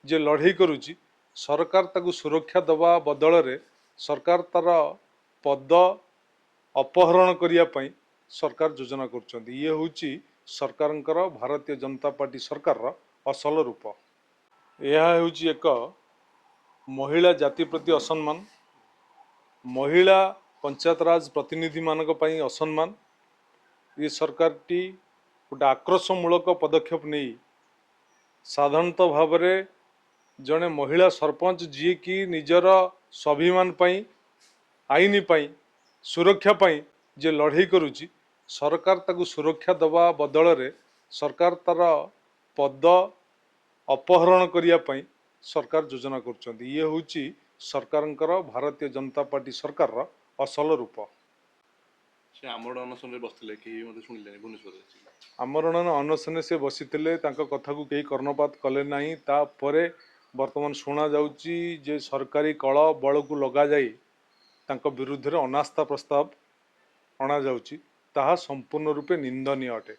जे लड़े करुच्ची सरकार ताकू सुरक्षा दबा बदल रे सरकार तार पद अपहरण करने सरकार योजना कर ये हूँ सरकार भारतीय जनता पार्टी सरकार असल रूप। यह हूँ एक महिला जाति प्रति असम्मान, महिला पंचायत राज प्रतिनिधि मानक पई असम्मान। ये सरकार टी गोटे आक्रोशमूलक पदक्षेप नहीं साधारणतः भाव में जड़े महिला सरपंच जी की निजर स्वाभिमान पई आईन पई सुरक्षा पई जे लड़े करुच्ची सरकार ताकू सुरक्षा दबा बदल रे सरकार तार पद अपहरण करने सरकार योजना कर ये हूँ सरकार भारतीय जनता पार्टी सरकार असल रूप। से आमरण अनशन बसते कि शुणिले भुवनेश्वर आमरण अनशन से बसी कथा को कई कर्णपात कले ना तापर बर्तमान शुणा जे सरकारी कल बल को लग जाए विरुद्ध अनास्था प्रस्ताव अणा संपूर्ण रूपे निंदनीय अटे।